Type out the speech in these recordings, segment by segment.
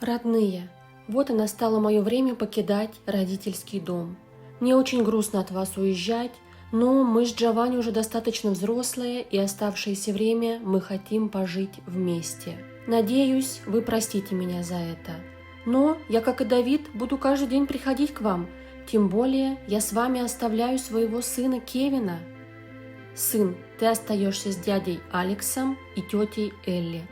Родные, вот и настало мое время покидать родительский дом. Мне очень грустно от вас уезжать, но мы с Джованни уже достаточно взрослые, и оставшееся время мы хотим пожить вместе. Надеюсь, вы простите меня за это. Но я, как и Давид, буду каждый день приходить к вам, тем более я с вами оставляю своего сына Кевина. Сын, ты остаешься с дядей Алексом и тетей Элли.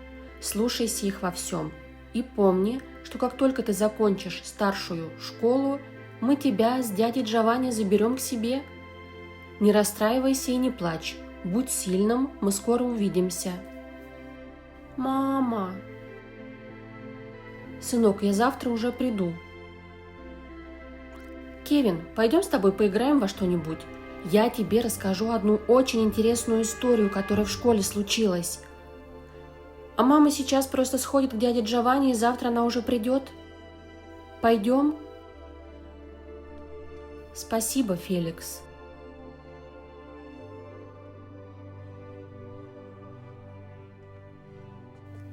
Слушайся их во всем. И помни, что как только ты закончишь старшую школу, мы тебя с дядей Джованни заберем к себе. Не расстраивайся и не плачь. Будь сильным, мы скоро увидимся. Мама. Сынок, я завтра уже приду. Кевин, пойдем с тобой поиграем во что-нибудь? Я тебе расскажу одну очень интересную историю, которая в школе случилась. А мама сейчас просто сходит к дяде Джованни, и завтра она уже придет. Пойдем? Спасибо, Феликс.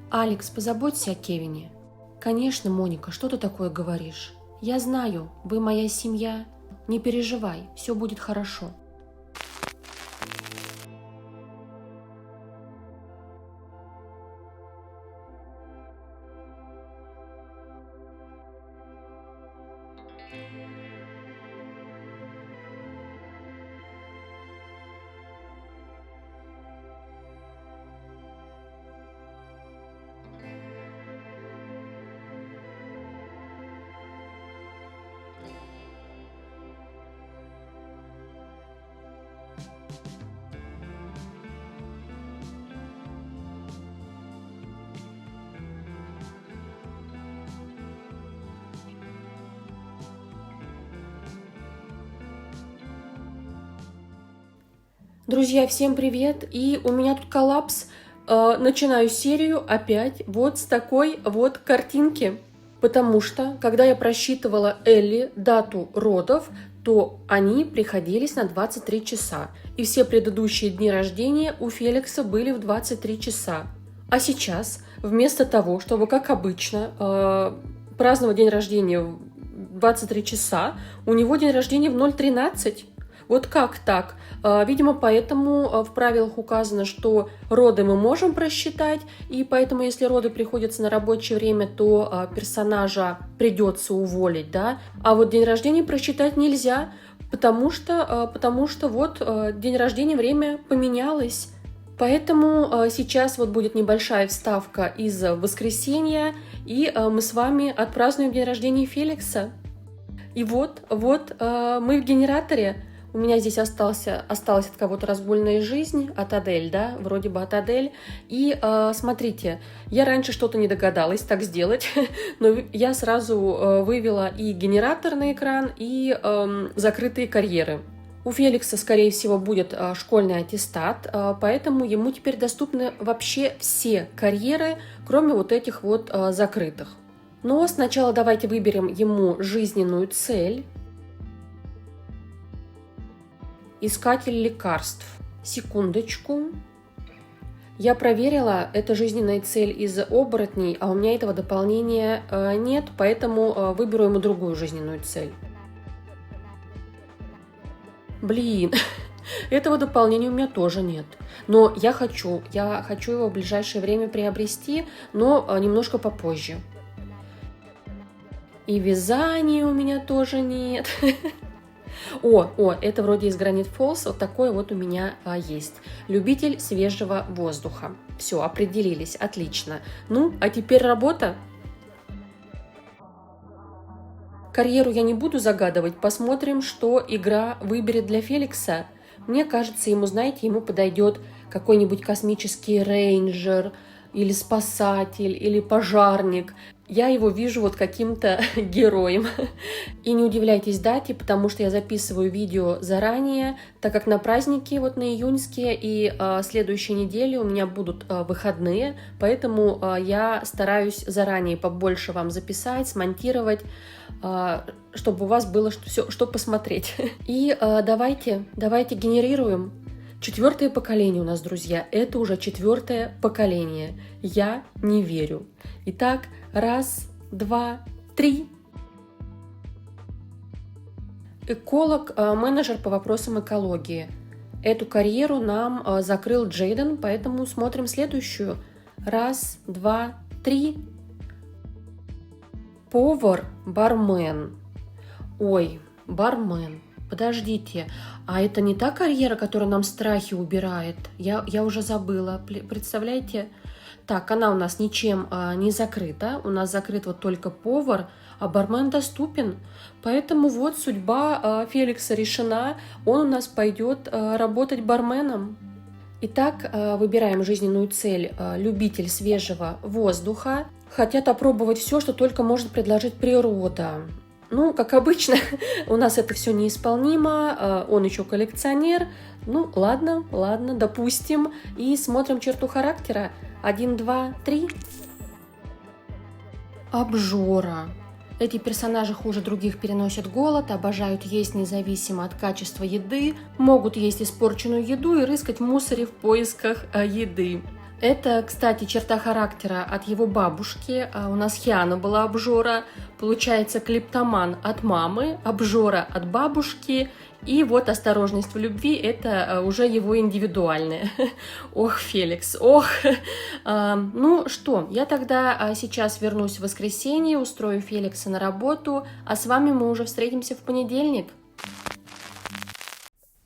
Алекс, позаботься о Кевине. Конечно, Моника, что ты такое говоришь? Я знаю, вы моя семья. Не переживай, все будет хорошо. Друзья, всем привет! И у меня тут коллапс. Начинаю серию опять вот с такой вот картинки. Потому что, когда я просчитывала Элли дату родов, то они приходились на 23 часа. И все предыдущие дни рождения у Феликса были в 23 часа. А сейчас, вместо того, чтобы, как обычно, праздновать день рождения в 23 часа, у него день рождения в 0:13. Вот как так? Видимо, поэтому в правилах указано, что роды мы можем просчитать, и поэтому, если роды приходятся на рабочее время, то персонажа придется уволить, да? А вот день рождения просчитать нельзя, потому что вот день рождения, время поменялось. Поэтому сейчас вот будет небольшая вставка из воскресенья, и мы с вами отпразднуем день рождения Феликса. И вот мы в генераторе. У меня здесь осталась от кого-то разгульная жизнь, от Адель, да, вроде бы от Адель. И смотрите, я раньше что-то не догадалась так сделать, но я сразу вывела и генератор на экран, и закрытые карьеры. У Феликса, скорее всего, будет школьный аттестат, поэтому ему теперь доступны вообще все карьеры, кроме вот этих вот закрытых. Но сначала давайте выберем ему жизненную цель. Искатель лекарств. Секундочку. Я проверила, это жизненная цель из оборотней, а у меня этого дополнения нет, поэтому выберу ему другую жизненную цель. Блин, этого дополнения у меня тоже нет. Но я хочу его в ближайшее время приобрести, но немножко попозже. И вязания у меня тоже нет. Это вроде из Granite Falls, вот такое вот у меня есть. Любитель свежего воздуха. Все, определились, отлично. Ну, а теперь работа. Карьеру я не буду загадывать, посмотрим, что игра выберет для Феликса. Мне кажется, ему подойдет какой-нибудь космический рейнджер, или спасатель, или пожарник. Я его вижу вот каким-то героем. И не удивляйтесь дате, потому что я записываю видео заранее, так как на праздники, вот на июньские и следующей неделе у меня будут выходные, поэтому я стараюсь заранее побольше вам записать, смонтировать, чтобы у вас было что посмотреть. И давайте генерируем. 4-е поколение у нас, друзья. Это уже 4-е поколение. Я не верю. Итак, 1, 2, 3. Эколог, менеджер по вопросам экологии. Эту карьеру нам закрыл Джейден, поэтому смотрим следующую. 1, 2, 3. Повар, бармен. Ой, бармен. Подождите, а это не та карьера, которая нам страхи убирает? Я уже забыла, представляете? Так, она у нас ничем не закрыта, у нас закрыт вот только повар, а бармен доступен. Поэтому вот судьба Феликса решена, он у нас пойдет работать барменом. Итак, выбираем жизненную цель любитель свежего воздуха. Хотят опробовать все, что только может предложить природа. Ну, как обычно, у нас это все неисполнимо, он еще коллекционер. Ну, ладно, допустим. И смотрим черту характера. 1, 2, 3. Обжора. Эти персонажи хуже других переносят голод, обожают есть независимо от качества еды, могут есть испорченную еду и рыскать в мусоре в поисках еды. Это, кстати, черта характера от его бабушки. У нас Хиана была обжора. Получается, клептоман от мамы, обжора от бабушки. И вот осторожность в любви – это уже его индивидуальное. Ох, Феликс, ох. Ну что, я тогда сейчас вернусь в воскресенье, устрою Феликса на работу, а с вами мы уже встретимся в понедельник.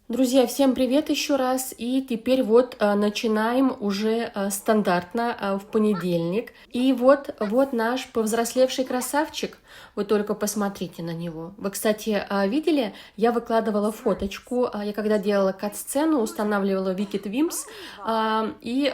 Друзья, всем привет еще раз, и теперь вот начинаем уже стандартно в понедельник. И вот наш повзрослевший красавчик, вы только посмотрите на него. Вы, кстати, видели, я выкладывала фоточку, я когда делала кат-сцену, устанавливала Wicked Wimps, и,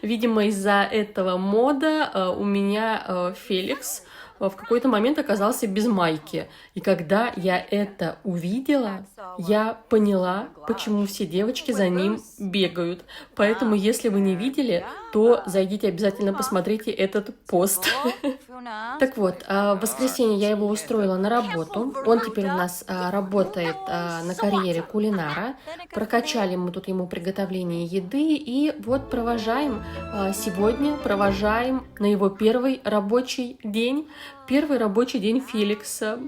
видимо, из-за этого мода у меня Феликс в какой-то момент оказался без майки. И когда я это увидела, я поняла, почему все девочки за ним бегают. Поэтому, если вы не видели, то зайдите обязательно, посмотрите этот пост. Так вот, в воскресенье я его устроила на работу. Он теперь у нас работает на карьере кулинара. Прокачали мы тут ему приготовление еды. И вот сегодня провожаем на его первый рабочий день. Первый рабочий день Феликса.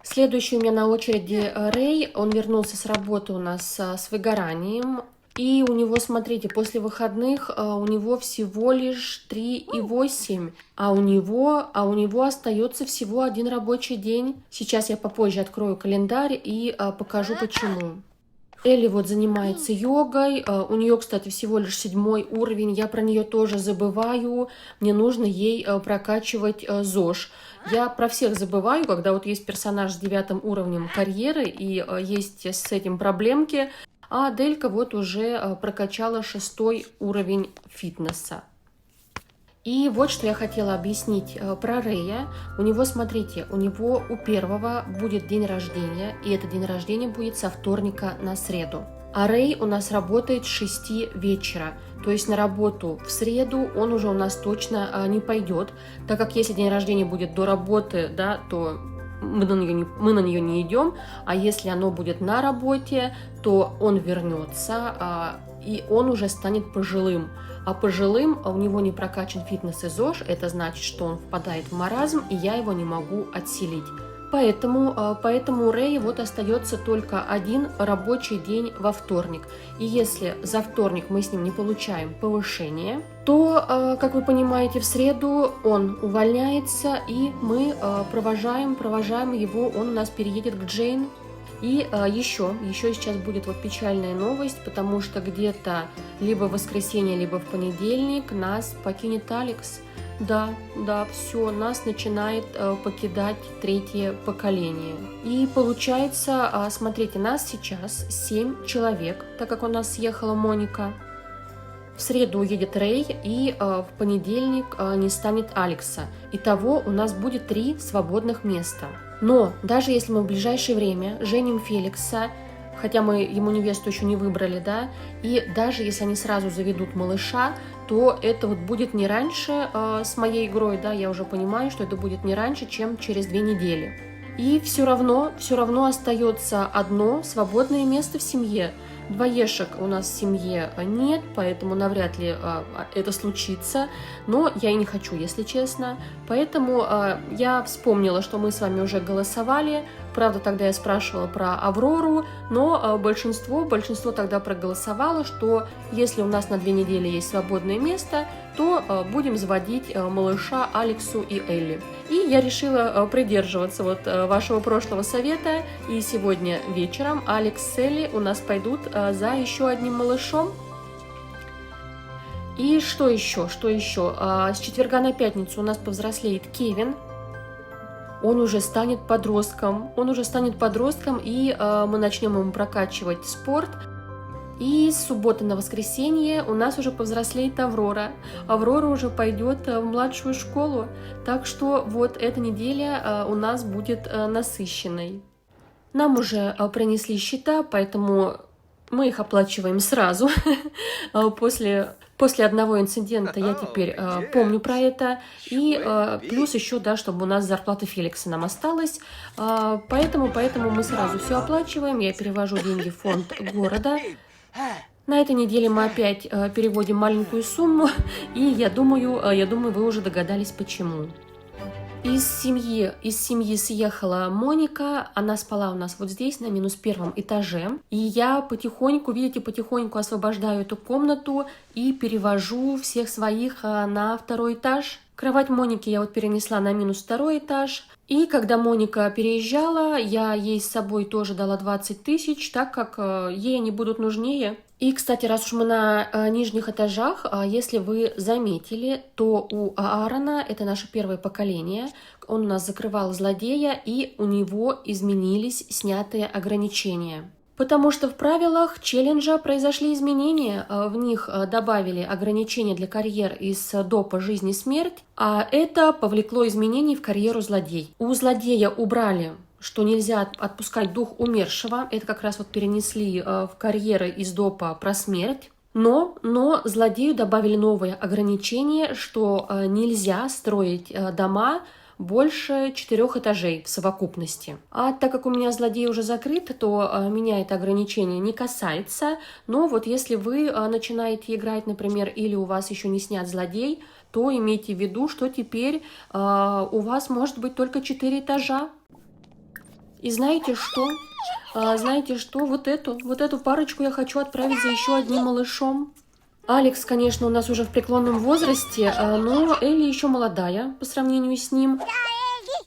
Следующий у меня на очереди Рэй. Он вернулся с работы у нас с выгоранием. И у него, смотрите, после выходных у него всего лишь 3,8. А у него остается всего один рабочий день. Сейчас я попозже открою календарь и покажу, почему. Элли вот занимается йогой, у нее, кстати, всего лишь 7 уровень, я про нее тоже забываю, мне нужно ей прокачивать ЗОЖ. Я про всех забываю, когда вот есть персонаж с 9 уровнем карьеры и есть с этим проблемки, а Аделька вот уже прокачала 6 уровень фитнеса. И вот что я хотела объяснить про Рэя. У него, смотрите, у первого будет день рождения, и этот день рождения будет со вторника на среду. А Рэй у нас работает с 6 вечера, то есть на работу в среду он уже у нас точно не пойдет, так как если день рождения будет до работы, да, то мы на нее не идем, а если оно будет на работе, то он вернется, и он уже станет пожилым. А пожилым у него не прокачан фитнес и ЗОЖ, это значит, что он впадает в маразм, и я его не могу отселить. Поэтому у Рэя вот остается только один рабочий день во вторник. И если за вторник мы с ним не получаем повышение, то, как вы понимаете, в среду он увольняется, и мы провожаем его, он у нас переедет к Джейн. И еще сейчас будет вот печальная новость, потому что где-то либо в воскресенье, либо в понедельник нас покинет Алекс. Да, все, нас начинает покидать 3-е поколение. И получается, смотрите, нас сейчас 7 человек, так как у нас съехала Моника. В среду уедет Рэй, и в понедельник не станет Алекса. Итого у нас будет 3 свободных места. Но даже если мы в ближайшее время женим Феликса, хотя мы ему невесту еще не выбрали, да, и даже если они сразу заведут малыша, то это вот будет не раньше с моей игрой, да, я уже понимаю, что это будет не раньше, чем через 2 недели. И все равно остается одно свободное место в семье. Двоешек у нас в семье нет, поэтому навряд ли это случится. Но я и не хочу, если честно. Поэтому я вспомнила, что мы с вами уже голосовали. Правда, тогда я спрашивала про Аврору, но большинство тогда проголосовало, что если у нас на 2 недели есть свободное место, то будем заводить малыша Алексу и Элли. И я решила придерживаться вот вашего прошлого совета, и сегодня вечером Алекс с Элли у нас пойдут за еще одним малышом. И что еще? С четверга на пятницу у нас повзрослеет Кевин. Он уже станет подростком, и мы начнем ему прокачивать спорт. И с субботы на воскресенье у нас уже повзрослеет Аврора. Аврора уже пойдет в младшую школу, так что вот эта неделя у нас будет насыщенной. Нам уже принесли счета, поэтому мы их оплачиваем сразу. После одного инцидента я теперь помню про это. И плюс еще, да, чтобы у нас зарплата Феликса нам осталась. Поэтому мы сразу все оплачиваем. Я перевожу деньги в фонд города. На этой неделе мы опять переводим маленькую сумму. И я думаю, вы уже догадались, почему. Из семьи съехала Моника, она спала у нас вот здесь, на -1 этаже. И я потихоньку освобождаю эту комнату и перевожу всех своих на 2-й этаж. Кровать Моники я вот перенесла на -2 этаж. И когда Моника переезжала, я ей с собой тоже дала 20 тысяч, так как ей они будут нужнее. И, кстати, раз уж мы на нижних этажах, если вы заметили, то у Аарона, это наше первое поколение, он у нас закрывал злодея, и у него изменились снятые ограничения. Потому что в правилах челленджа произошли изменения, в них добавили ограничения для карьер из допа «Жизнь и смерть», а это повлекло изменений в карьеру злодей. У злодея убрали, что нельзя отпускать дух умершего, это как раз вот перенесли в карьеры из допа про смерть. Но злодею добавили новые ограничения, что нельзя строить дома больше 4 этажей в совокупности. А так как у меня злодей уже закрыт, то меня это ограничение не касается. Но вот если вы начинаете играть, например, или у вас еще не снят злодей, то имейте в виду, что теперь у вас может быть только 4 этажа. И знаете что? Вот эту парочку я хочу отправить за еще одним малышом. Алекс, конечно, у нас уже в преклонном возрасте, но Элли еще молодая по сравнению с ним.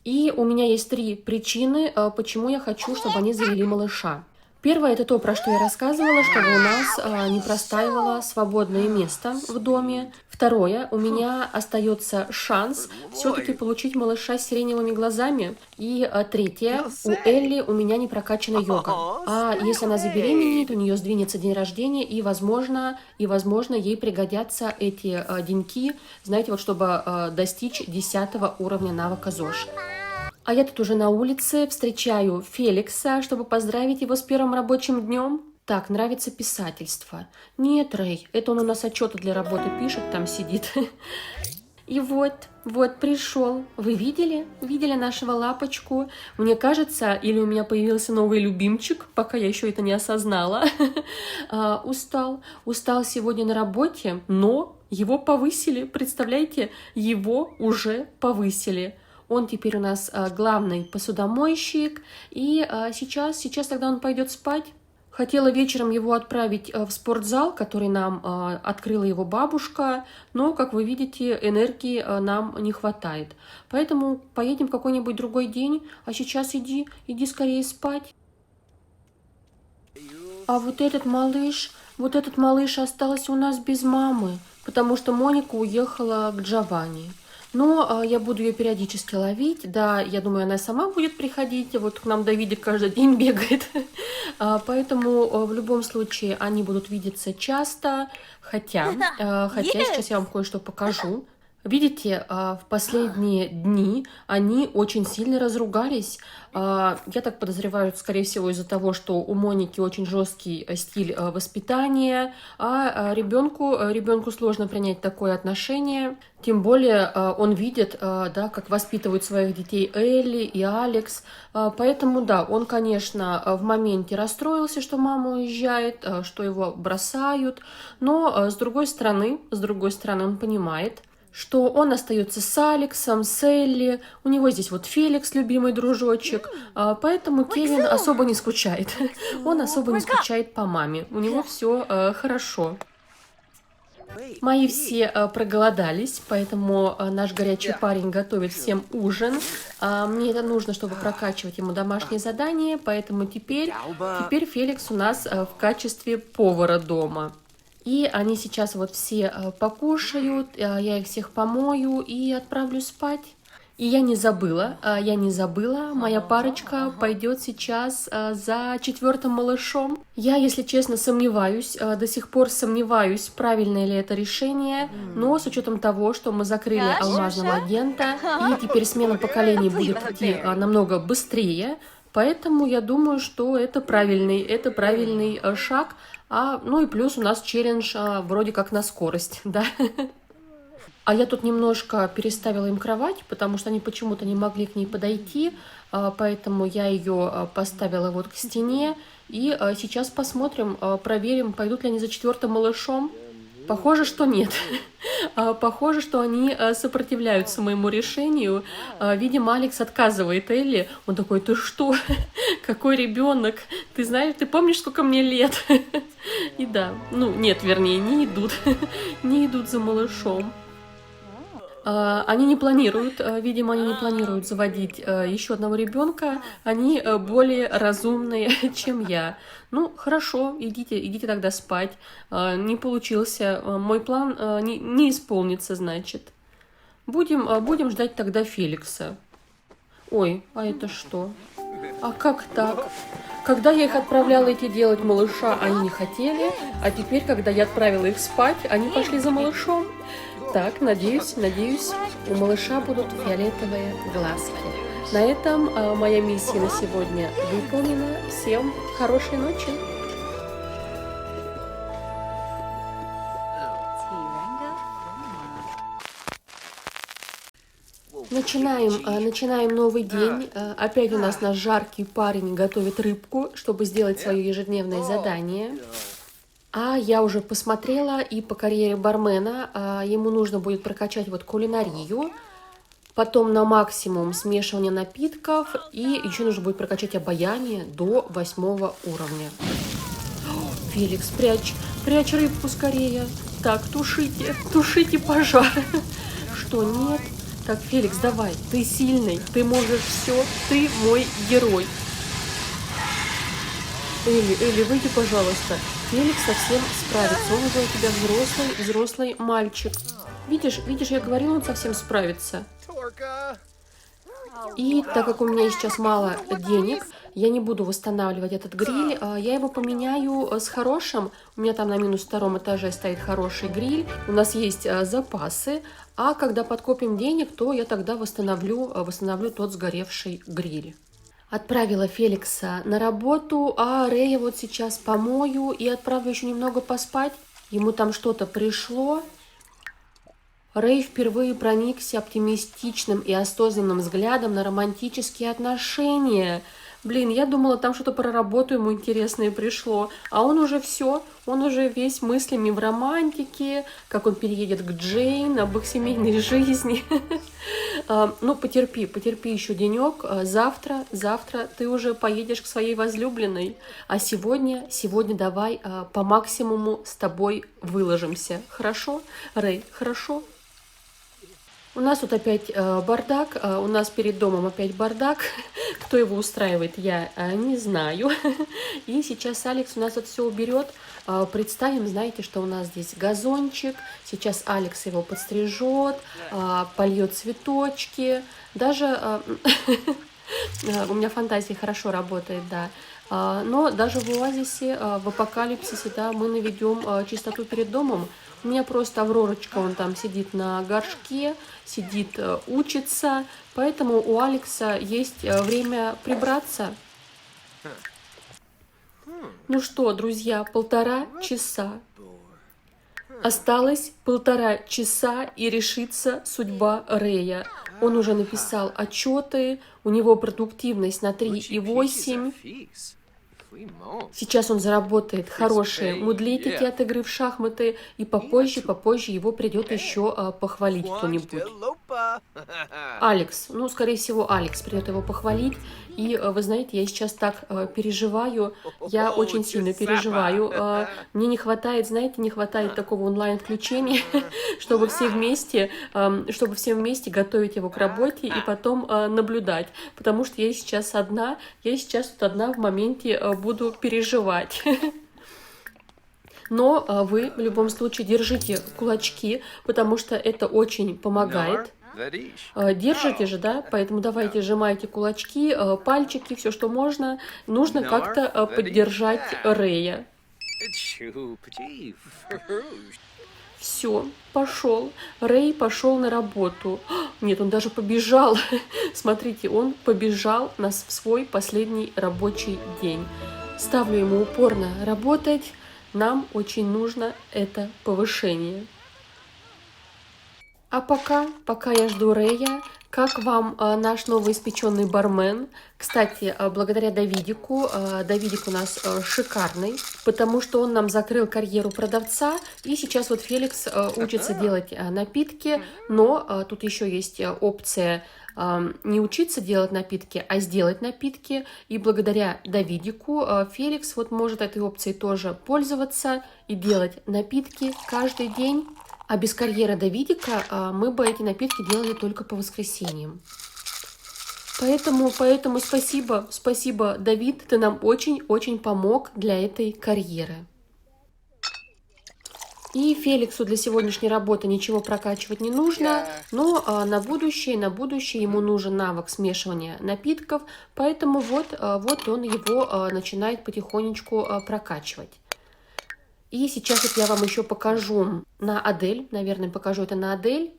И у меня есть 3 причины, почему я хочу, чтобы они завели малыша. Первое – это то, про что я рассказывала, чтобы у нас не простаивало свободное место в доме. Второе – у меня остается шанс все-таки получить малыша с сиреневыми глазами. И третье – у Элли у меня не прокачана йога. А если она забеременеет, у нее сдвинется день рождения, и, возможно, ей пригодятся эти деньки, знаете, вот чтобы достичь 10 уровня навыка ЗОЖ. А я тут уже на улице встречаю Феликса, чтобы поздравить его с первым рабочим днем. Так, нравится писательство. Нет, Рэй, это он у нас отчеты для работы пишет, там сидит. И вот пришел. Вы видели? Видели нашего лапочку? Мне кажется, или у меня появился новый любимчик, пока я еще это не осознала. Устал сегодня на работе, но его повысили. Представляете, его уже повысили. Он теперь у нас главный посудомойщик, и сейчас тогда он пойдет спать. Хотела вечером его отправить в спортзал, который нам открыла его бабушка, но, как вы видите, энергии нам не хватает. Поэтому поедем в какой-нибудь другой день, а сейчас иди скорее спать. А вот этот малыш остался у нас без мамы, потому что Моника уехала к Джованни. Но я буду ее периодически ловить. Да, я думаю, она сама будет приходить. Вот к нам Давидик каждый день бегает. Поэтому в любом случае они будут видеться часто. Хотя сейчас я вам кое-что покажу. Видите, в последние дни они очень сильно разругались. Я так подозреваю, скорее всего, из-за того, что у Моники очень жесткий стиль воспитания, а ребенку сложно принять такое отношение. Тем более он видит, да, как воспитывают своих детей Элли и Алекс. Поэтому, да, он, конечно, в моменте расстроился, что мама уезжает, что его бросают. Но с другой стороны, он понимает, что он остается с Алексом, с Элли, у него здесь вот Феликс, любимый дружочек, поэтому Кевин особо не скучает. Он особо не скучает по маме, у него все хорошо. Мои все проголодались, поэтому наш горячий парень готовит всем ужин. Мне это нужно, чтобы прокачивать ему домашние задания, поэтому теперь Феликс у нас в качестве повара дома. И они сейчас вот все покушают, я их всех помою и отправлю спать. И я не забыла, моя парочка пойдет сейчас за 4-м малышом. Я, если честно, сомневаюсь, до сих пор сомневаюсь, правильное ли это решение, но с учетом того, что мы закрыли алмазного агента, и теперь смена поколений будет идти намного быстрее, поэтому я думаю, что это правильный шаг. Ну и плюс у нас челлендж вроде как на скорость, да. А я тут немножко переставила им кровать, потому что они почему-то не могли к ней подойти, поэтому я ее поставила вот к стене. И сейчас посмотрим, проверим, пойдут ли они за 4-м малышом. Похоже, что нет. Похоже, что они сопротивляются моему решению. Видимо, Алекс отказывает Элли. Он такой: ты что? Какой ребенок? Ты знаешь, ты помнишь, сколько мне лет? И да, нет, вернее, не идут. Не идут за малышом. Они не планируют, видимо, они не планируют заводить еще одного ребенка. Они более разумные, чем я. Ну, хорошо, идите тогда спать. Не получился мой план, не исполнится, значит. Будем ждать тогда Феликса. Ой, а это что? А как так? Когда я их отправляла идти делать малыша, они не хотели, а теперь, когда я отправила их спать, они пошли за малышом. Так, надеюсь, у малыша будут фиолетовые глазки. На этом моя миссия на сегодня выполнена. Всем хорошей ночи! Начинаем новый день. Опять у нас наш жаркий парень готовит рыбку, чтобы сделать свое ежедневное задание. А я уже посмотрела и по карьере бармена. Ему нужно будет прокачать вот кулинарию, потом на максимум смешивание напитков, и еще нужно будет прокачать обаяние до 8-го уровня. Феликс, прячь рыбку скорее. Так, тушите пожар. Что, нет? Так, Феликс, давай, ты сильный, ты можешь все, ты мой герой. Элли, выйди, пожалуйста. Феликс совсем справится, он уже у тебя взрослый мальчик. Видишь, я говорила, он совсем справится. И так как у меня сейчас мало денег, я не буду восстанавливать этот гриль, я его поменяю с хорошим. У меня там на -2 этаже стоит хороший гриль, у нас есть запасы, а когда подкопим денег, то я тогда восстановлю тот сгоревший гриль. Отправила Феликса на работу, а Рэя вот сейчас помою и отправлю еще немного поспать. Ему там что-то пришло. Рэй впервые проникся оптимистичным и осознанным взглядом на романтические отношения. Блин, я думала, там что-то про работу ему интересное пришло, а он уже весь мыслями в романтике, как он переедет к Джейн, об их семейной жизни. Ну, потерпи еще денек, завтра ты уже поедешь к своей возлюбленной, а сегодня давай по максимуму с тобой выложимся, хорошо, Рэй, хорошо? У нас тут опять бардак, у нас перед домом опять бардак. Кто его устраивает, я не знаю. И сейчас Алекс у нас тут все уберет. Представим, знаете, что у нас здесь газончик. Сейчас Алекс его подстрижет, польет цветочки. Даже у меня фантазия хорошо работает, да. Но даже в оазисе, в апокалипсисе, да, мы наведем чистоту перед домом. У меня просто Авророчка, он там сидит на горшке, сидит, учится, поэтому у Алекса есть время прибраться. Ну что, друзья, 1,5 часа. Осталось 1,5 часа и решится судьба Рэя. Он уже написал отчеты, у него продуктивность на 3,8. Сейчас он заработает хорошие мудлетики от игры в шахматы, и попозже его придет еще похвалить кто-нибудь. Алекс, ну, скорее всего, Алекс придет его похвалить. И вы знаете, я сейчас так переживаю, я очень сильно переживаю. Мне не хватает, знаете, не хватает такого онлайн-включения, чтобы все вместе готовить его к работе и потом наблюдать. Потому что я сейчас тут одна в моменте буду переживать. Но вы в любом случае держите кулачки, потому что это очень помогает. Держите же, да? Поэтому давайте сжимайте кулачки, пальчики, все, что можно. Нужно как-то поддержать Рэя. Все, пошел. Рэй пошел на работу. Нет, он даже побежал. Смотрите, он побежал в свой последний рабочий день. Ставлю ему упорно работать. Нам очень нужно это повышение. А пока я жду Рэя, как вам наш новоиспеченный бармен? Кстати, благодаря Давидику, Давидик у нас шикарный, потому что он нам закрыл карьеру продавца, и сейчас вот Феликс учится делать напитки, но тут еще есть опция не учиться делать напитки, а сделать напитки, и благодаря Давидику Феликс вот может этой опцией тоже пользоваться и делать напитки каждый день. А без карьеры Давидика мы бы эти напитки делали только по воскресеньям. Поэтому спасибо, Давид, ты нам очень-очень помог для этой карьеры. И Феликсу для сегодняшней работы ничего прокачивать не нужно, но на будущее ему нужен навык смешивания напитков, поэтому вот он его начинает потихонечку прокачивать. И сейчас вот я вам еще покажу на Адель, наверное, покажу это на Адель.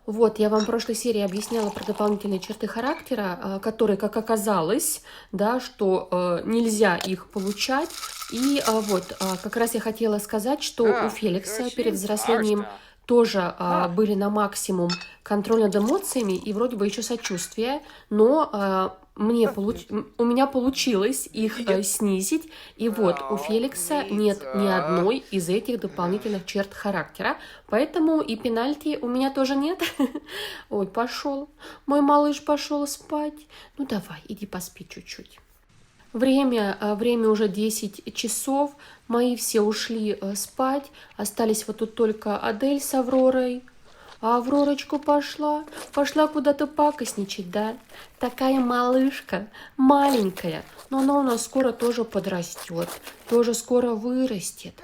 Вот, я вам в прошлой серии объясняла про дополнительные черты характера, которые, как оказалось, да, что нельзя их получать. И вот, как раз я хотела сказать, что у Феликса перед взрослением тоже были на максимум контроль над эмоциями и вроде бы еще сочувствие, но у меня получилось их снизить, и вот у Феликса нет ни одной из этих дополнительных черт характера, поэтому и пенальти у меня тоже нет. Ой, пошел, мой малыш пошел спать. Ну давай, иди поспи чуть-чуть. Время уже 10 часов, мои все ушли спать, остались вот тут только Адель с Авророй. А Авророчка пошла куда-то пакостничать, да? Такая малышка, маленькая, но она у нас скоро тоже подрастет, тоже скоро вырастет.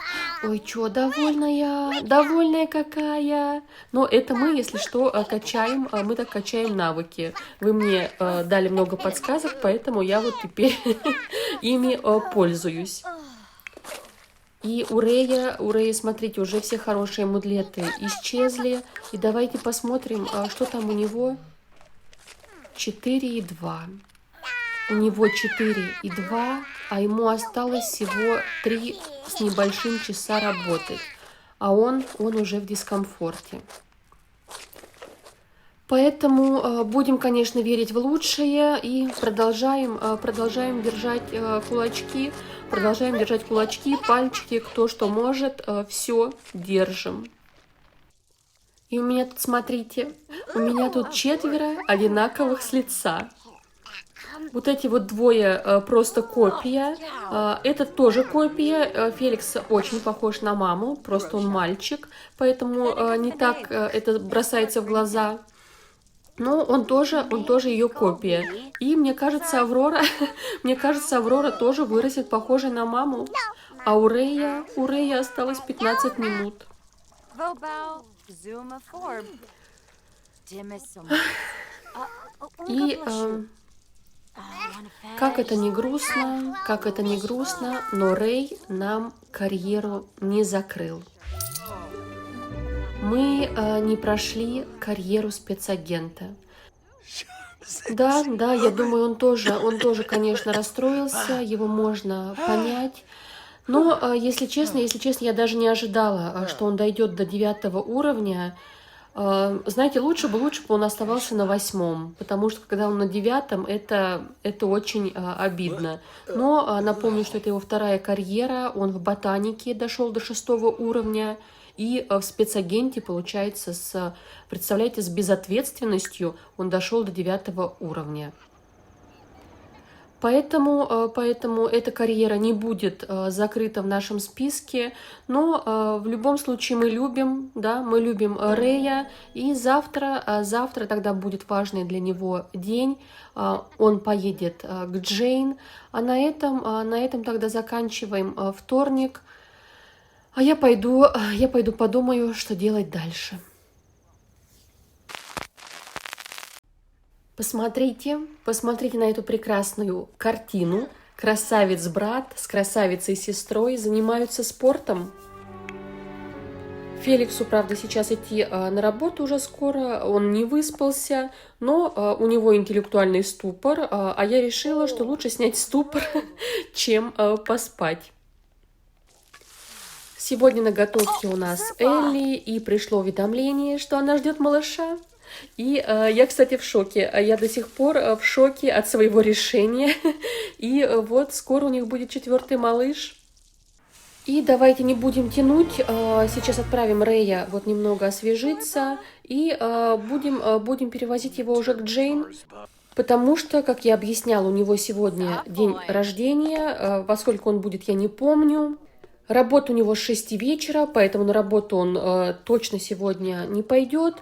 Ой, чё, довольная какая. Но это мы, если что, мы так качаем навыки. Вы мне дали много подсказок, поэтому я вот теперь ими пользуюсь. И у Рэя, смотрите, уже все хорошие мудлеты исчезли. И давайте посмотрим, что там у него. 4,2. У него 4,2, а ему осталось всего 3 с небольшим часа работать. А он уже в дискомфорте. Поэтому будем, конечно, верить в лучшее и продолжаем держать кулачки. Продолжаем держать кулачки, пальчики, кто что может, все держим. И у меня тут, смотрите, у меня тут 4 одинаковых с лица. Вот эти вот двое просто копия. Этот тоже копия. Феликс очень похож на маму, просто он мальчик, поэтому не так это бросается в глаза. Но он тоже ее копия. И мне кажется, Аврора тоже вырастет похожей на маму. А у Рэя осталось 15 минут. И Как это не грустно, как это не грустно, но Рэй нам карьеру не закрыл. Мы не прошли карьеру спецагента. Да, да, я думаю, он тоже, конечно, расстроился, его можно понять. Но, если честно, я даже не ожидала, что он дойдет до 9 уровня. Знаете, лучше бы он оставался на 8, потому что когда он на 9, это очень обидно. Но напомню, что это его вторая карьера, он в ботанике дошел до 6 уровня, и в спецагенте, получается, представляете, с безответственностью он дошел до 9 уровня. Поэтому эта карьера не будет закрыта в нашем списке, но в любом случае мы любим, да, мы любим Рэя, и завтра тогда будет важный для него день, он поедет к Джейн, а на этом тогда заканчиваем вторник, а я пойду подумаю, что делать дальше. Посмотрите на эту прекрасную картину. Красавец-брат с красавицей-сестрой занимаются спортом. Феликсу, правда, сейчас идти на работу уже скоро, он не выспался, но у него интеллектуальный ступор, а я решила, что лучше снять ступор, чем поспать. Сегодня на готовке у нас Элли, и пришло уведомление, что она ждет малыша. И я, кстати, в шоке. Я до сих пор в шоке от своего решения. И вот скоро у них будет 4-й малыш. И давайте не будем тянуть. Сейчас отправим Рэя вот немного освежиться. И будем перевозить его уже к Джейн. Потому что, как я объясняла, у него сегодня день рождения. Во сколько он будет, я не помню. Работа у него с 6 вечера, поэтому на работу он точно сегодня не пойдет.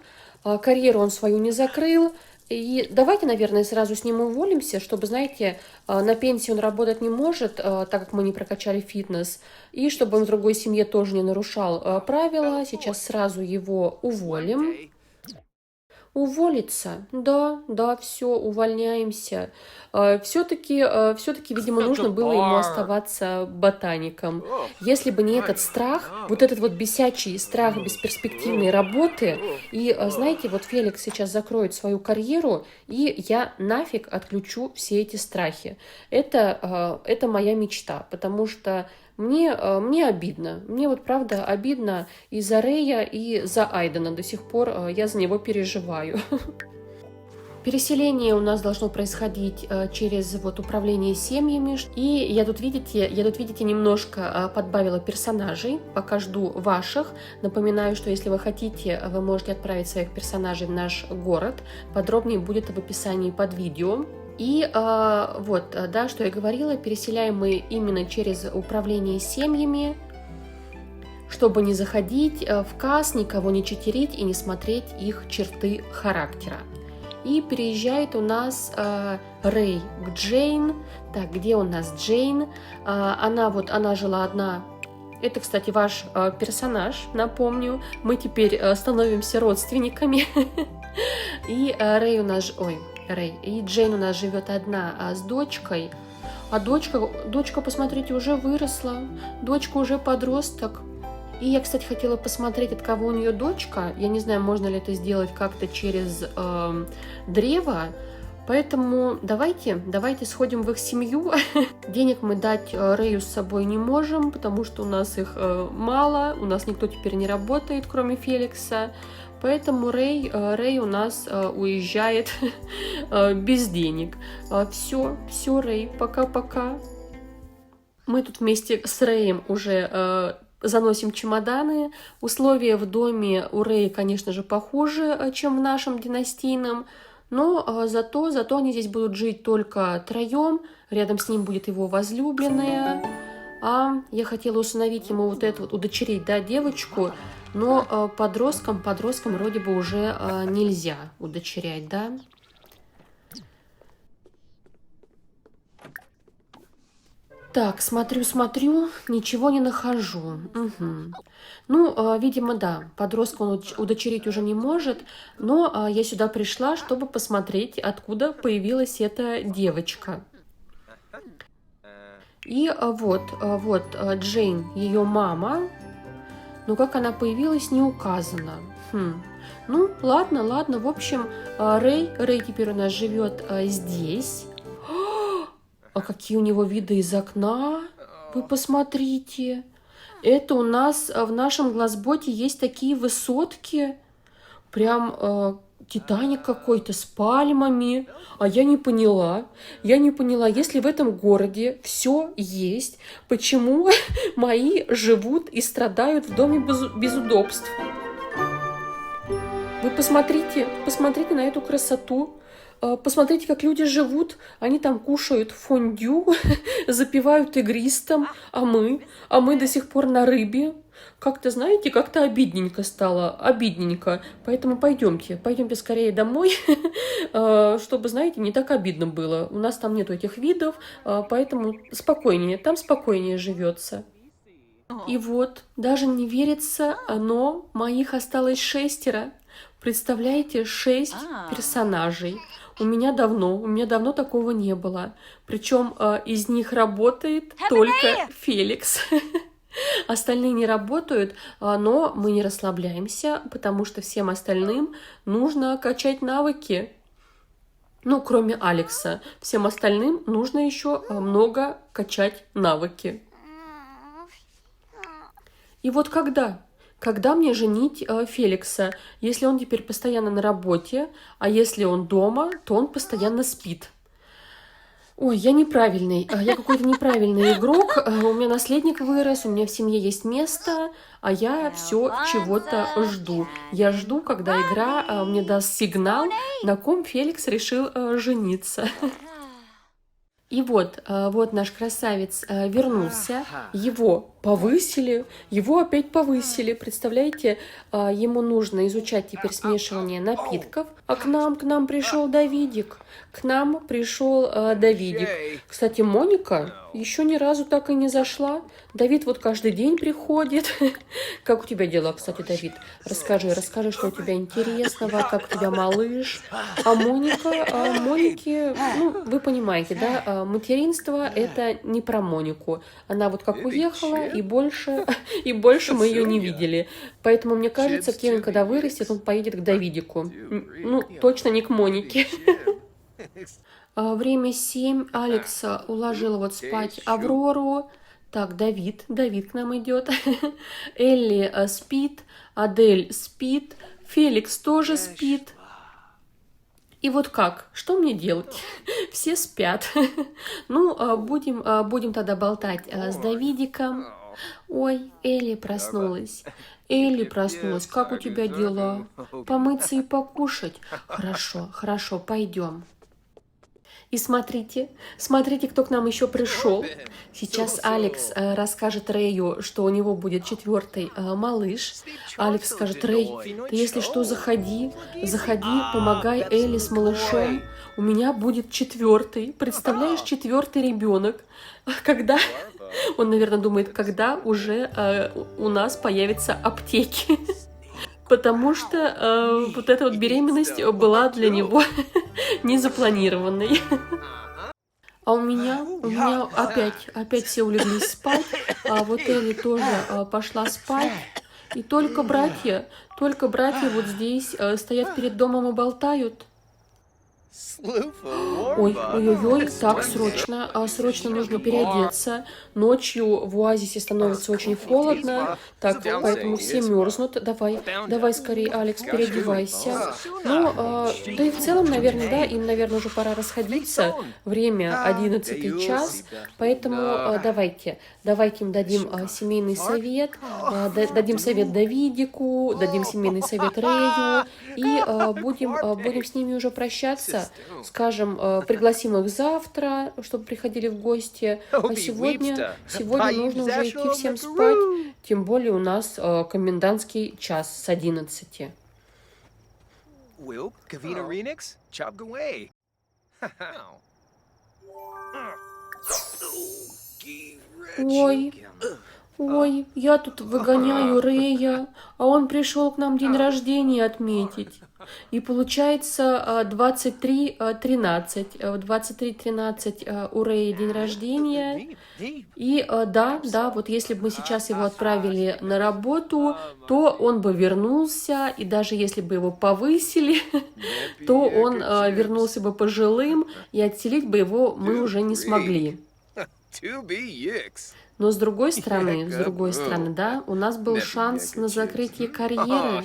Карьеру он свою не закрыл. И давайте, наверное, сразу с ним уволимся, чтобы, знаете, на пенсии он работать не может, так как мы не прокачали фитнес. И чтобы он в другой семье тоже не нарушал правила. Сейчас сразу его уволим. Уволиться? Да, все, увольняемся. Все-таки, видимо, нужно было ему оставаться ботаником. Если бы не этот страх, вот этот вот бесячий страх бесперспективной работы, и, знаете, вот Феликс сейчас закроет свою карьеру, и я нафиг отключу все эти страхи. Это моя мечта, потому что мне обидно. Мне вот правда обидно и за Рэя, и за Айдена. До сих пор я за него переживаю. Переселение у нас должно происходить через вот управление семьями. И я тут, видите, немножко подбавила персонажей. Пока жду ваших. Напоминаю, что если вы хотите, вы можете отправить своих персонажей в наш город. Подробнее будет в описании под видео. И вот, да, что я говорила, переселяем мы именно через управление семьями, чтобы не заходить в касс, никого не читерить и не смотреть их черты характера. И переезжает у нас Рэй к Джейн. Так, где у нас Джейн? Она жила одна. Это, кстати, ваш персонаж, напомню. Мы теперь становимся родственниками. И Рэй у нас... И Джейн у нас живет одна с дочкой. А дочка, посмотрите, уже выросла. Дочка уже подросток. И я, кстати, хотела посмотреть, от кого у нее дочка. Я не знаю, можно ли это сделать как-то через древо. Поэтому давайте сходим в их семью. Денег мы дать Рэю с собой не можем, потому что у нас их мало. У нас никто теперь не работает, кроме Феликса. Поэтому Рэй у нас уезжает без денег. Все, Рэй, пока-пока. Мы тут вместе с Рэем уже заносим чемоданы. Условия в доме у Рэя, конечно же, похуже, чем в нашем династийном. Но зато они здесь будут жить только троем. Рядом с ним будет его возлюбленная. А я хотела усыновить ему вот эту вот, удочерить, да, девочку. Но подросткам вроде бы уже нельзя удочерять, да? Так, смотрю, ничего не нахожу. Мгм. Ну, видимо, да, подростка он удочерить уже не может, но я сюда пришла, чтобы посмотреть, откуда появилась эта девочка. И Джейн, ее мама, но как она появилась, не указано. Ну, ладно, в общем, Рэй теперь у нас живет здесь. А какие у него виды из окна? Вы посмотрите. Это у нас в нашем глазботе есть такие высотки. Прям Титаник какой-то с пальмами. А я не поняла, если в этом городе все есть, почему мои живут и страдают в доме без удобств? Вы посмотрите на эту красоту. Посмотрите, как люди живут. Они там кушают фондю, запивают игристом, а мы до сих пор на рыбе. Как-то, знаете, как-то обидненько стало, обидненько. Поэтому пойдемте скорее домой, чтобы, знаете, не так обидно было. У нас там нету этих видов, поэтому спокойнее, там спокойнее живется. И вот, даже не верится, но моих осталось 6. Представляете, 6 персонажей. У меня давно такого не было. Причем из них работает только Феликс. Остальные не работают, но мы не расслабляемся, потому что всем остальным нужно качать навыки. Ну, кроме Алекса. Всем остальным нужно еще много качать навыки. И вот когда мне женить Феликса, если он теперь постоянно на работе, а если он дома, то он постоянно спит. Ой, я неправильный, я какой-то неправильный игрок, у меня наследник вырос, у меня в семье есть место, а я все чего-то жду. Я жду, когда игра мне даст сигнал, на ком Феликс решил жениться. И вот наш красавец вернулся, его опять повысили, представляете, ему нужно изучать теперь смешивание напитков, а к нам пришел Давидик, Кстати, Моника еще ни разу так и не зашла, Давид вот каждый день приходит. Как у тебя дела, кстати, Давид? Расскажи, что у тебя интересного, как у тебя малыш. А Монике, ну, вы понимаете, да, материнство – это не про Монику. Она вот как уехала, и больше мы ее не видели. Поэтому, мне кажется, Кевин, когда вырастет, он поедет к Давидику. Ну, точно не к Монике. Время 7. Алекса уложила вот спать Аврору. Так, Давид к нам идет. Элли спит, Адель спит, Феликс тоже спит. И вот как? Что мне делать? Все спят. Ну, будем тогда болтать с Давидиком. Ой, Элли проснулась. Как у тебя дела? Помыться и покушать? Хорошо, пойдем. И смотрите, кто к нам еще пришел. Сейчас Алекс расскажет Рэю, что у него будет 4-й малыш. Алекс скажет: Рэй, ты если что, заходи, помогай Элли с малышом. У меня будет 4-й. Представляешь, 4-й ребенок. Когда? Он, наверное, думает, когда уже у нас появятся аптеки. Потому что вот эта вот беременность была для него незапланированной. А у меня опять все улеглись спать, а вот Элли тоже пошла спать. И только братья вот здесь стоят перед домом и болтают. Ой, так, срочно нужно переодеться. Ночью в оазисе становится очень холодно, так, поэтому все мерзнут. Давай скорее, Алекс, переодевайся. Ну, да и в целом, наверное, да, им, наверное, уже пора расходиться. Время 11 час, поэтому давайте им дадим семейный совет, дадим совет Давидику, дадим семейный совет Рэю, и будем с ними уже прощаться. Скажем, пригласим их завтра, чтобы приходили в гости. А сегодня нужно уже идти всем спать. Тем более у нас комендантский час с 11. Ой, ой, я тут выгоняю Рэя, а он пришел к нам день рождения отметить. И получается 23:13. В 23:13 у Рэя день рождения. И да, вот если бы мы сейчас его отправили на работу, то он бы вернулся, и даже если бы его повысили, то он вернулся бы пожилым, и отселить бы его мы уже не смогли. Но с другой стороны, да, у нас был шанс на закрытие карьеры.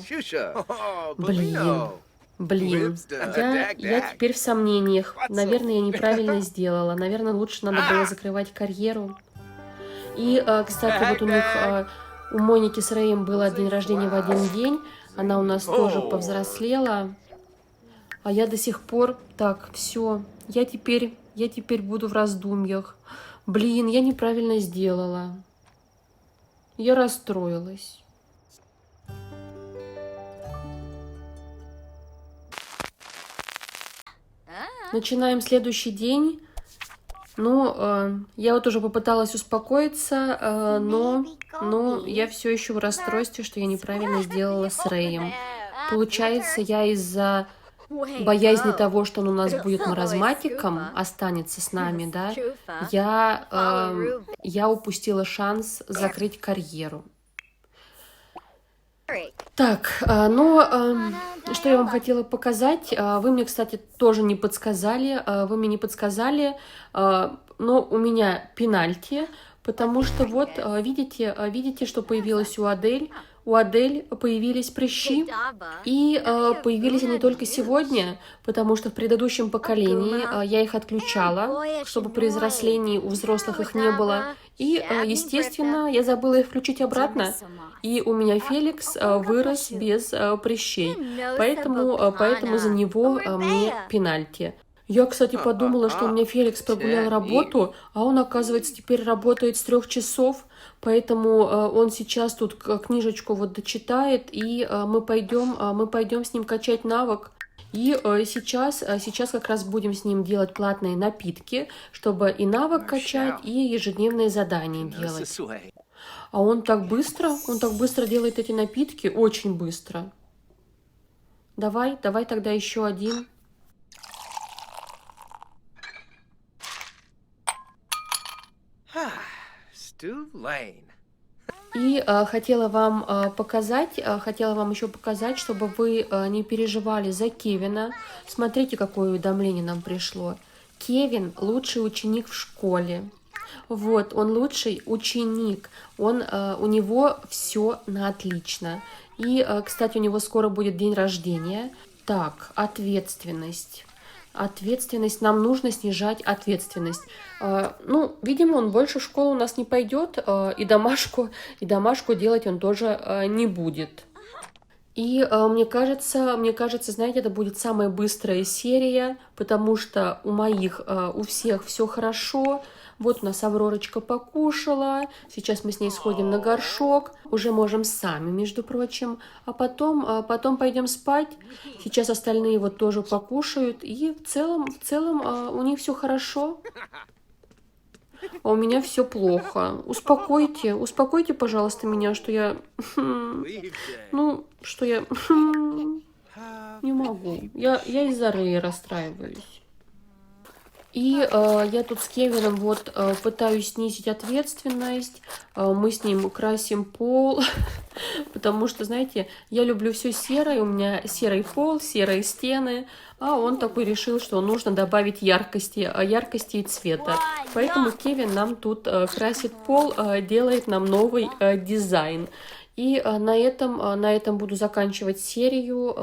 Блин, я теперь в сомнениях. Наверное, я неправильно сделала. Наверное, лучше надо было закрывать карьеру. И, кстати, вот у них, у Моники с Рэем было день рождения в один день. Она у нас тоже повзрослела. А я до сих пор... Так, все. Я теперь буду в раздумьях. Блин, я неправильно сделала. Я расстроилась. Начинаем следующий день. Ну, я вот уже попыталась успокоиться, но я все еще в расстройстве, что я неправильно сделала с Рэем. Получается, я из-за боязни того, что он у нас будет маразматиком, останется с нами, да, я упустила шанс закрыть карьеру. Так, что я вам хотела показать? Вы мне, кстати, тоже не подсказали. Но у меня пенальти, потому что вот, видите, что появилось у Адель? У Адель появились прыщи, и появились они только сегодня, потому что в предыдущем поколении я их отключала, чтобы при взрослении у взрослых их не было. И, естественно, я забыла их включить обратно, и у меня Феликс вырос без прыщей, поэтому за него мне пенальти. Я, кстати, подумала, что у меня Феликс прогулял работу, а он, оказывается, теперь работает с 3 часов, поэтому он сейчас тут книжечку вот дочитает, и мы пойдем с ним качать навык. И сейчас как раз будем с ним делать платные напитки, чтобы и навык качать, и ежедневные задания делать. А он так быстро делает эти напитки, очень быстро. Давай тогда еще один. И хотела вам еще показать, чтобы вы не переживали за Кевина. Смотрите, какое уведомление нам пришло. Кевин – лучший ученик в школе. Вот, он лучший ученик. У него все на отлично. И, кстати, у него скоро будет день рождения. Так, ответственность. Нам нужно снижать ответственность. Ну, видимо, он больше в школу у нас не пойдет, и домашку делать он тоже не будет. И мне кажется, знаете, это будет самая быстрая серия, потому что у всех все хорошо. Вот у нас Авророчка покушала, сейчас мы с ней сходим на горшок, уже можем сами, между прочим, а потом пойдем спать. Сейчас остальные вот тоже покушают, и в целом у них все хорошо. А у меня все плохо. Успокойте, пожалуйста, меня, что я... не могу. Я из-за Рэя расстраиваюсь. И я тут с Кевином вот пытаюсь снизить ответственность. Мы с ним красим пол, потому что, знаете, я люблю все серое, у меня серый пол, серые стены, а он такой решил, что нужно добавить яркости и цвета. Поэтому Кевин нам тут красит пол, делает нам новый дизайн. И на этом буду заканчивать серию,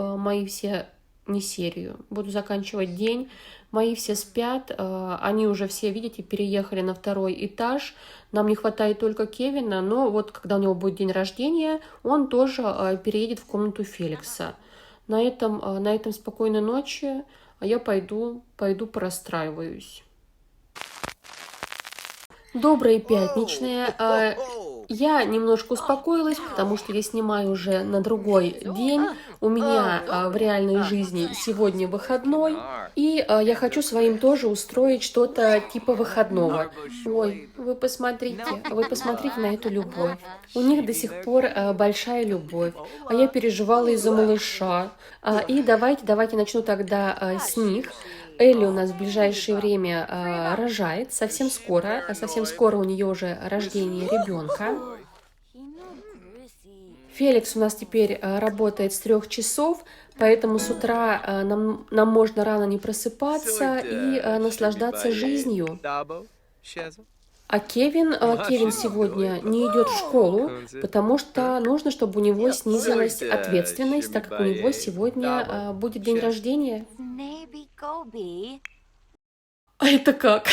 буду заканчивать день. Мои все спят, они уже все, видите, переехали на 2-й этаж. Нам не хватает только Кевина, но вот когда у него будет день рождения, он тоже переедет в комнату Феликса. На этом спокойной ночи, а я пойду порастраиваюсь. Доброе пятничное. Я немножко успокоилась, потому что я снимаю уже на другой день. У меня в реальной жизни сегодня выходной, и я хочу своим тоже устроить что-то типа выходного. Ой, вы посмотрите на эту любовь. У них до сих пор большая любовь, а я переживала из-за малыша. И давайте начну тогда с них. Элли у нас в ближайшее время рожает, совсем скоро у нее уже рождение ребенка. Феликс у нас теперь работает с 3 часов, поэтому с утра нам можно рано не просыпаться и наслаждаться жизнью. А Кевин сегодня не идет в школу, потому что нужно, чтобы у него снизилась ответственность, так как у него сегодня будет день рождения. А это как?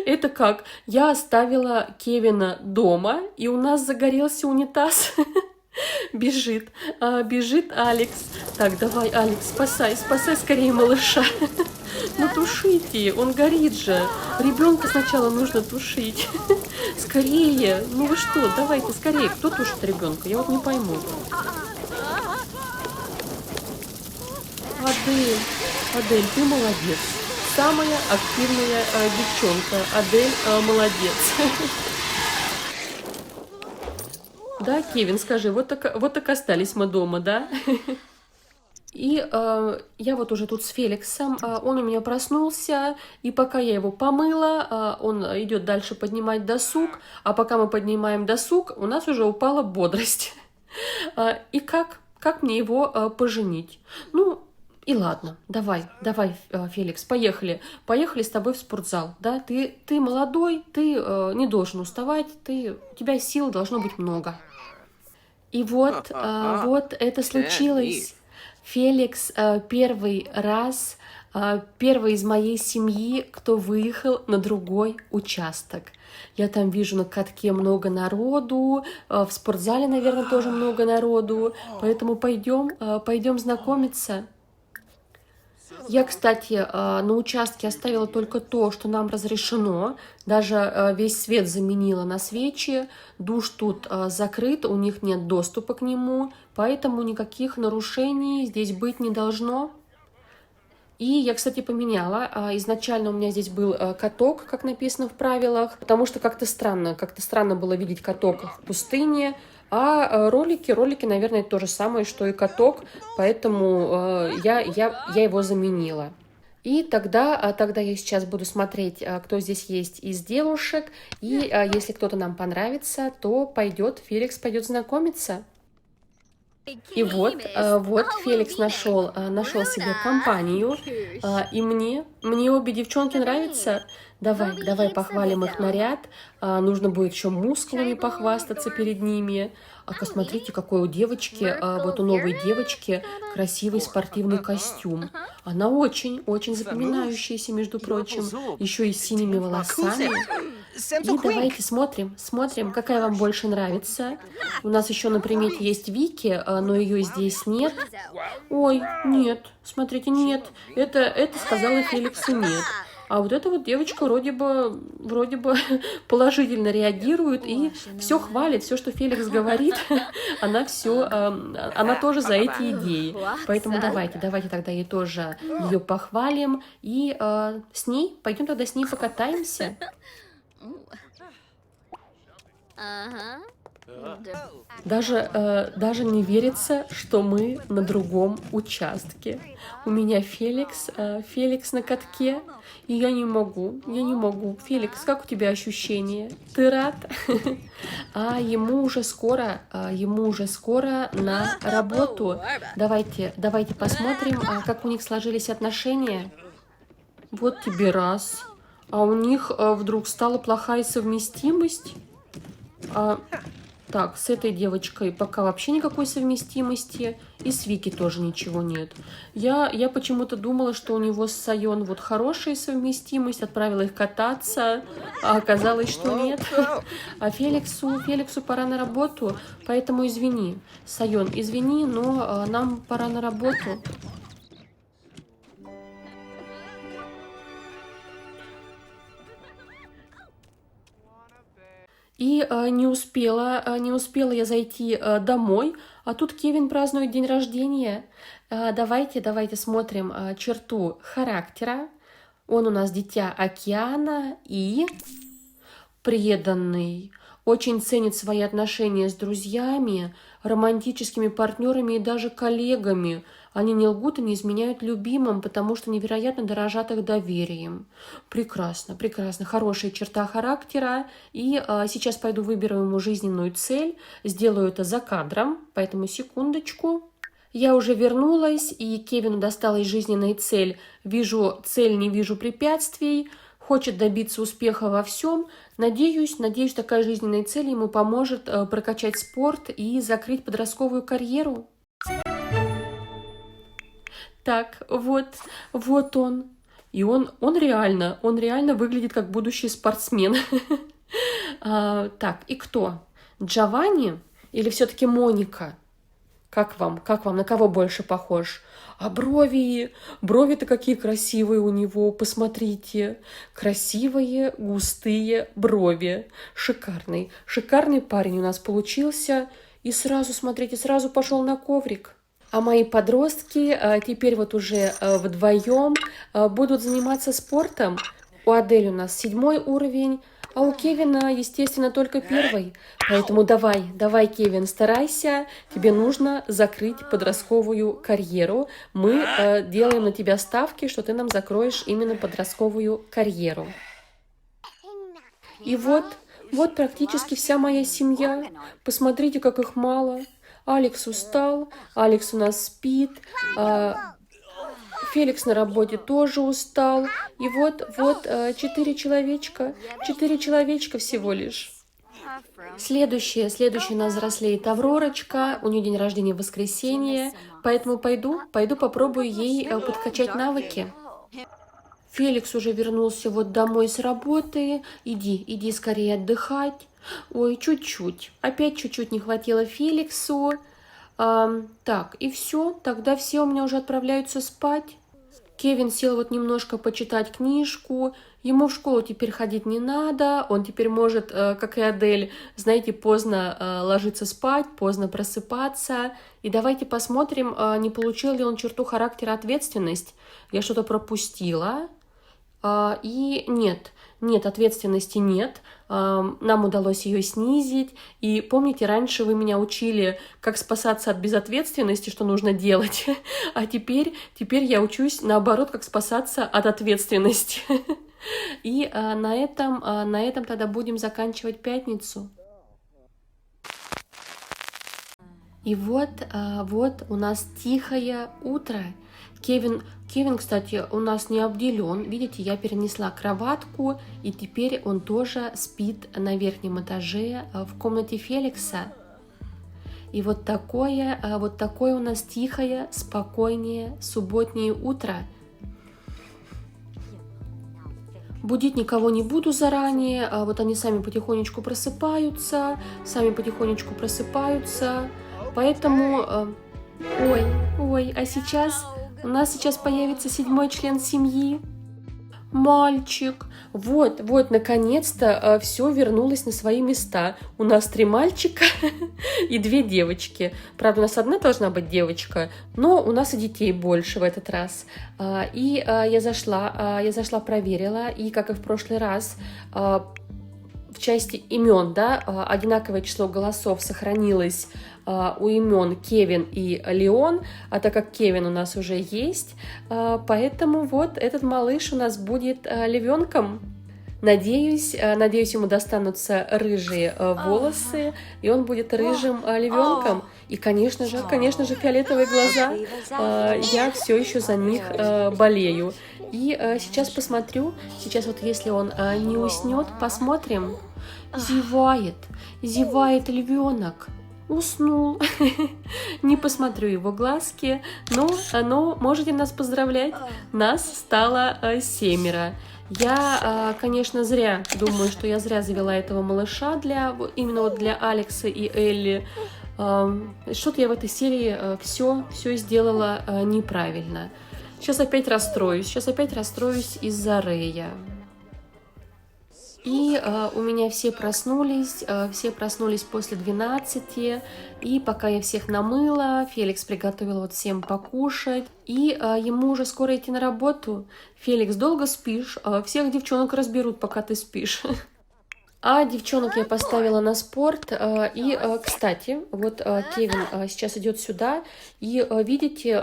Это как? Я оставила Кевина дома, и у нас загорелся унитаз. Бежит Алекс. Так, давай, Алекс, спасай скорее малыша. Ну тушите, он горит же. Ребенка сначала нужно тушить. Скорее, ну вы что, давайте скорее. Кто тушит ребенка? Я вот не пойму. Адель, ты молодец. Самая активная девчонка. Адель молодец. Да, Кевин, скажи, вот так остались мы дома, да? И я вот уже тут с Феликсом, он у меня проснулся, и пока я его помыла, он идет дальше поднимать досуг, а пока мы поднимаем досуг, у нас уже упала бодрость. И как мне его поженить? Ну, и ладно, давай, Феликс, поехали с тобой в спортзал, да? Ты молодой, ты не должен уставать, у тебя сил должно быть много. И вот это случилось. Феликс первый из моей семьи, кто выехал на другой участок. Я там вижу на катке много народу, в спортзале, наверное, тоже много народу, поэтому пойдем знакомиться. Я, кстати, на участке оставила только то, что нам разрешено. Даже весь свет заменила на свечи. Душ тут закрыт, у них нет доступа к нему, поэтому никаких нарушений здесь быть не должно. И я, кстати, поменяла. Изначально у меня здесь был каток, как написано в правилах, потому что как-то странно было видеть каток в пустыне. А ролики, наверное, то же самое, что и каток, поэтому я его заменила. И тогда я сейчас буду смотреть, кто здесь есть из девушек, и если кто-то нам понравится, то Феликс пойдет знакомиться. И вот Феликс нашел себе компанию, и мне обе девчонки нравятся. Давай похвалим их наряд. Нужно будет еще мускулами похвастаться перед ними. Смотрите, какой у девочки, вот у новой девочки, красивый спортивный костюм. Она очень запоминающаяся, между прочим, еще и с синими волосами. И давайте смотрим, какая вам больше нравится. У нас еще на примете есть Вики, но ее здесь нет. Ой, нет, смотрите, нет. Это сказала Феликсу нет. А вот эта вот девочка вроде бы положительно реагирует и все хвалит, все, что Феликс говорит, она тоже за эти идеи. Поэтому давайте тогда ей тоже ее похвалим и пойдем тогда с ней покатаемся. Даже не верится, что мы на другом участке. У меня Феликс на катке, и я не могу. Феликс, как у тебя ощущения? Ты рад? А ему уже скоро на работу. Давайте посмотрим, как у них сложились отношения. Вот тебе раз. А у них вдруг стала плохая совместимость. Так, с этой девочкой пока вообще никакой совместимости. И с Вики тоже ничего нет. Я почему-то думала, что у него с Сайон вот хорошая совместимость. Отправила их кататься, а оказалось, что нет. А Феликсу пора на работу, поэтому извини. Сайон, извини, но нам пора на работу. И не успела я зайти домой, а тут Кевин празднует день рождения. Давайте смотрим черту характера. Он у нас дитя океана и преданный, очень ценит свои отношения с друзьями, романтическими партнерами и даже коллегами. Они не лгут и не изменяют любимым, потому что невероятно дорожат их доверием. Прекрасно, прекрасно. Хорошая черта характера. И сейчас пойду выберу ему жизненную цель. Сделаю это за кадром, поэтому секундочку. Я уже вернулась, и Кевину досталась жизненная цель. Вижу цель, не вижу препятствий. Хочет добиться успеха во всем. Надеюсь, такая жизненная цель ему поможет прокачать спорт и закрыть подростковую карьеру. Так, вот он. И он реально выглядит как будущий спортсмен. Так, и кто? Джованни или все-таки Моника? Как вам? На кого больше похож? А брови-то какие красивые у него, посмотрите. Красивые, густые брови. Шикарный парень у нас получился. И сразу, смотрите, сразу пошел на коврик. А мои подростки теперь вот уже вдвоем будут заниматься спортом. У Адели у нас 7 уровень, а у Кевина, естественно, только 1. Поэтому давай, Кевин, старайся. Тебе нужно закрыть подростковую карьеру. Мы делаем на тебя ставки, что ты нам закроешь именно подростковую карьеру. И вот практически вся моя семья. Посмотрите, как их мало. Алекс устал, Алекс у нас спит, Феликс на работе тоже устал. И вот 4 человечка всего лишь. Следующая у нас взрослеет Авророчка, у нее день рождения в воскресенье, поэтому пойду попробую ей подкачать навыки. Феликс уже вернулся вот домой с работы, иди скорее отдыхать. Ой, опять чуть-чуть не хватило Феликсу. Так, и все, тогда все у меня уже отправляются спать. Кевин сел вот немножко почитать книжку, ему в школу теперь ходить не надо, он теперь может, как и Адель, знаете, поздно ложиться спать, поздно просыпаться. И давайте посмотрим, не получил ли он черту характера ответственность. Я что-то пропустила. И нет, ответственности нет. Нам удалось ее снизить. И помните, раньше вы меня учили, как спасаться от безответственности, что нужно делать. А теперь я учусь, наоборот, как спасаться от ответственности. И на этом тогда будем заканчивать пятницу. И вот у нас тихое утро. Кевин, кстати, у нас не обделен. Видите, я перенесла кроватку, и теперь он тоже спит на верхнем этаже в комнате Феликса. И вот такое у нас тихое, спокойное субботнее утро. Будить никого не буду заранее, вот они сами потихонечку просыпаются, поэтому... Ой, а у нас сейчас появится 7-й член семьи. Мальчик. Вот, наконец-то все вернулось на свои места. У нас 3 мальчика и 2 девочки. Правда, у нас одна должна быть девочка, но у нас и детей больше в этот раз. И я зашла, проверила, и, как и в прошлый раз, в части имен, да, одинаковое число голосов сохранилось у имен Кевин и Леон, а так как Кевин у нас уже есть, поэтому вот этот малыш у нас будет львенком. Надеюсь, ему достанутся рыжие волосы, и он будет рыжим львенком. И, конечно же, фиолетовые глаза. Я все еще за них болею. И сейчас посмотрю, вот если он не уснет, посмотрим. Зевает львенок. Уснул. Не посмотрю его глазки, но можете нас поздравлять. Нас стало 7. Я, конечно, думаю, что я зря завела этого малыша именно для Алекса и Элли. Что-то я в этой серии все сделала неправильно. Сейчас опять расстроюсь из-за Рэя. И у меня все проснулись после 12, и пока я всех намыла, Феликс приготовил вот всем покушать, и ему уже скоро идти на работу. Феликс, долго спишь? Всех девчонок разберут, пока ты спишь. А девчонок я поставила на спорт. Кстати, вот Кевин сейчас идет сюда, и видите,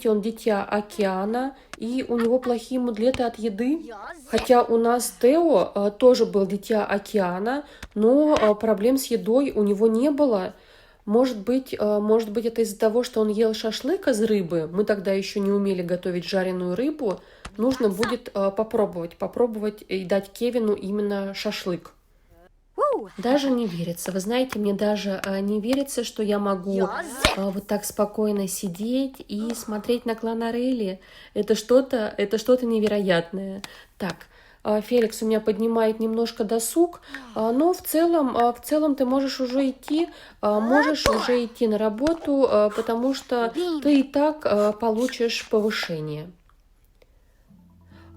он дитя океана, и у него плохие мудлеты от еды. Хотя у нас Тео тоже был дитя океана, но проблем с едой у него не было. Может быть, это из-за того, что он ел шашлык из рыбы. Мы тогда еще не умели готовить жареную рыбу. Нужно будет попробовать и дать Кевину именно шашлык. Даже не верится. Вы знаете, мне даже не верится, что я могу вот так спокойно сидеть и смотреть на клан Орели. Это что-то невероятное. Так, Феликс у меня поднимает немножко досуг, но в целом ты можешь уже идти на работу, потому что ты и так получишь повышение.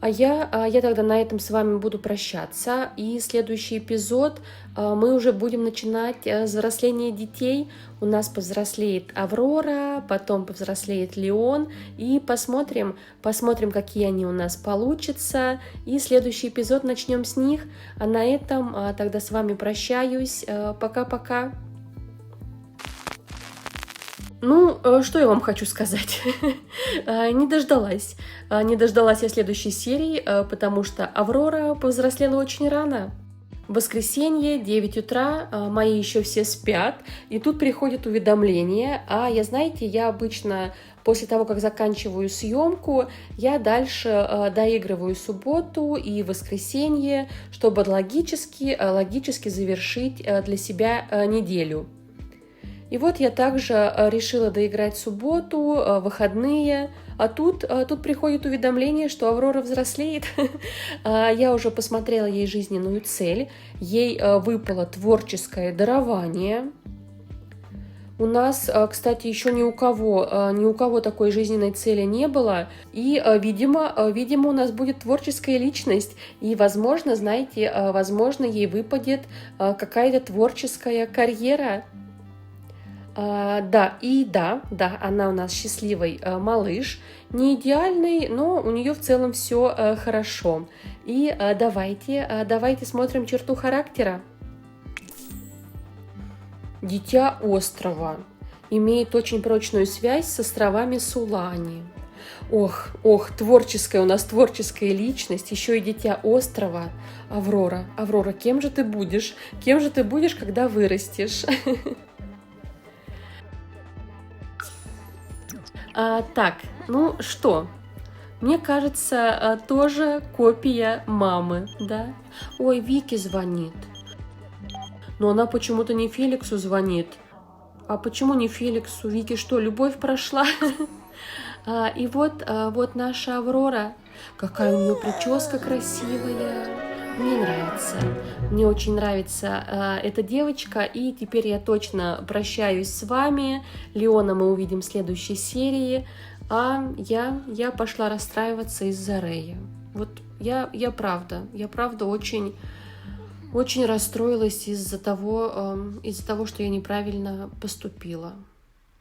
А я тогда на этом с вами буду прощаться. И следующий эпизод мы уже будем начинать взросление детей. У нас повзрослеет Аврора, потом повзрослеет Леон. И посмотрим, какие они у нас получатся. И следующий эпизод начнем с них. А на этом тогда с вами прощаюсь. Пока-пока. Ну, что я вам хочу сказать? Не дождалась я следующей серии, потому что Аврора повзрослела очень рано. Воскресенье, 9 утра, мои еще все спят, и тут приходит уведомление. Я обычно после того, как заканчиваю съемку, я дальше доигрываю субботу и воскресенье, чтобы логически завершить для себя неделю. И вот я также решила доиграть субботу, выходные, а тут приходит уведомление, что Аврора взрослеет. Я уже посмотрела ей жизненную цель, ей выпало творческое дарование. У нас, кстати, еще ни у кого такой жизненной цели не было, и, видимо, у нас будет творческая личность, и, возможно, ей выпадет какая-то творческая карьера. Да, она у нас счастливый малыш, не идеальный, но у нее в целом все хорошо. И давайте смотрим черту характера. Дитя острова имеет очень прочную связь с островами Сулани. Ох, творческая личность, еще и дитя острова. Аврора, кем же ты будешь? Когда вырастешь? Так, ну что, мне кажется, тоже копия мамы, да? Ой, Вики звонит. Но она почему-то не Феликсу звонит. А почему не Феликсу? Вики что, любовь прошла? И вот наша Аврора. Какая у нее прическа красивая. Мне очень нравится эта девочка, и теперь я точно прощаюсь с вами. Леона мы увидим в следующей серии, а я пошла расстраиваться из-за Рэя. Вот я правда очень расстроилась из-за того, что я неправильно поступила.